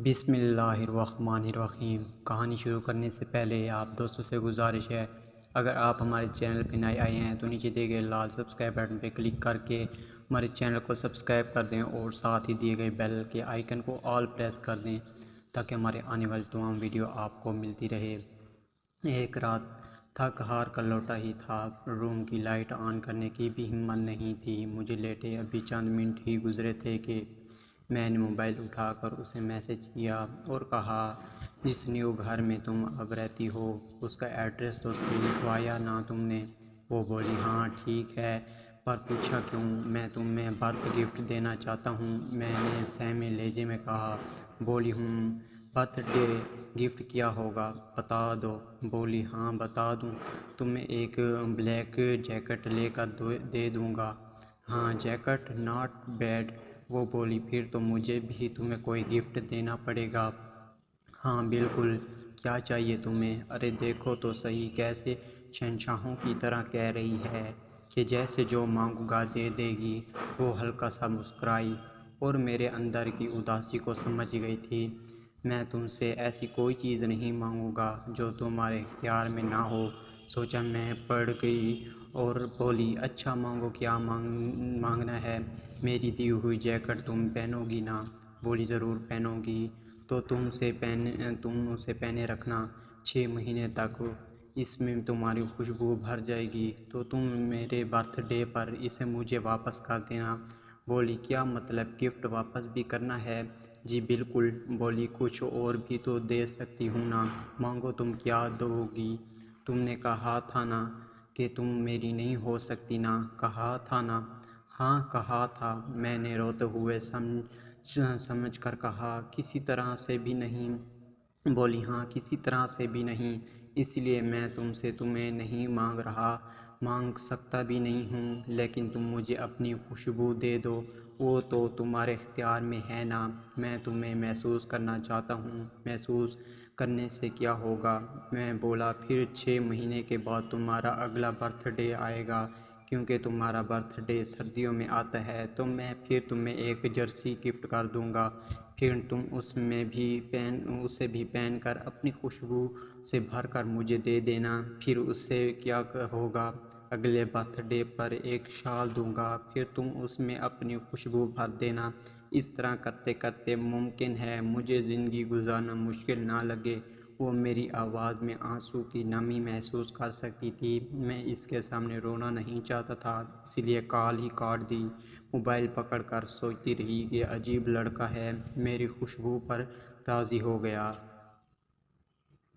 بسم اللہ الرحمن الرحیم۔ کہانی شروع کرنے سے پہلے آپ دوستوں سے گزارش ہے، اگر آپ ہمارے چینل پہ نئے آئے ہیں تو نیچے دیے گئے لال سبسکرائب بٹن پہ کلک کر کے ہمارے چینل کو سبسکرائب کر دیں اور ساتھ ہی دیے گئے بیل کے آئیکن کو آل پریس کر دیں تاکہ ہمارے آنے والی تمام ویڈیو آپ کو ملتی رہے۔ ایک رات تھک ہار کر لوٹا ہی تھا، روم کی لائٹ آن کرنے کی بھی ہمت نہیں تھی۔ مجھے لیٹے ابھی چند منٹ ہی گزرے تھے کہ میں نے موبائل اٹھا کر اسے میسج کیا اور کہا، جس نیو گھر میں تم اب رہتی ہو اس کا ایڈریس تو صحیح لکھوایا نا تم نے؟ وہ بولی، ہاں ٹھیک ہے، پر پوچھا کیوں؟ میں تمہیں برتھ گفٹ دینا چاہتا ہوں، میں نے سہمے لہجے میں کہا۔ بولی، برتھ ڈے گفٹ کیا ہوگا بتا دو۔ بولی، ہاں بتا دوں، تمہیں ایک بلیک جیکٹ لے کر دے دوں گا۔ ہاں جیکٹ، ناٹ بیڈ۔ وہ بولی، پھر تو مجھے بھی تمہیں کوئی گفٹ دینا پڑے گا۔ ہاں بالکل، کیا چاہیے تمہیں؟ ارے دیکھو تو صحیح، کیسے شہنشاہوں کی طرح کہہ رہی ہے کہ جیسے جو مانگوں گا دے دے گی۔ وہ ہلکا سا مسکرائی اور میرے اندر کی اداسی کو سمجھ گئی تھی۔ میں تم سے ایسی کوئی چیز نہیں مانگوں گا جو تمہارے اختیار میں نہ ہو۔ سوچا میں پڑ گئی اور بولی، اچھا مانگو، کیا مانگنا ہے؟ میری دی ہوئی جیکٹ تم پہنو گی نا؟ بولی، ضرور پہنوں گی، تو تم اسے پہنے رکھنا 6 مہینے تک، اس میں تمہاری خوشبو بھر جائے گی، تو تم میرے برتھ ڈے پر اسے مجھے واپس کر دینا۔ بولی، کیا مطلب، گفٹ واپس بھی کرنا ہے؟ جی بالکل۔ بولی، کچھ اور بھی تو دے سکتی ہوں نا؟ مانگو، تم کیا دو گی؟ تم نے کہا تھا نا کہ تم میری نہیں ہو سکتی نا؟ کہا تھا نا؟ ہاں کہا تھا، میں نے روتے ہوئے سمجھ کر کہا، کسی طرح سے بھی نہیں۔ بولی، ہاں کسی طرح سے بھی نہیں، اس لیے میں تمہیں نہیں مانگ رہا، مانگ سکتا بھی نہیں ہوں، لیکن تم مجھے اپنی خوشبو دے دو، وہ تو تمہارے اختیار میں ہے نا؟ میں تمہیں محسوس کرنا چاہتا ہوں۔ محسوس کرنے سے کیا ہوگا؟ میں بولا، پھر 6 مہینے کے بعد تمہارا اگلا برتھ ڈے آئے گا، کیونکہ تمہارا برتھ ڈے سردیوں میں آتا ہے، تو میں پھر تمہیں ایک جرسی گفٹ کر دوں گا، پھر تم اسے بھی پہن کر اپنی خوشبو سے بھر کر مجھے دے دینا۔ پھر اس سے کیا ہوگا؟ اگلے برتھ ڈے پر ایک شال دوں گا، پھر تم اس میں اپنی خوشبو بھر دینا۔ اس طرح کرتے کرتے ممکن ہے مجھے زندگی گزارنا مشکل نہ لگے۔ وہ میری آواز میں آنسو کی نمی محسوس کر سکتی تھی۔ میں اس کے سامنے رونا نہیں چاہتا تھا، اس لیے کال ہی کاٹ دی۔ موبائل پکڑ کر سوچتی رہی، یہ عجیب لڑکا ہے، میری خوشبو پر راضی ہو گیا۔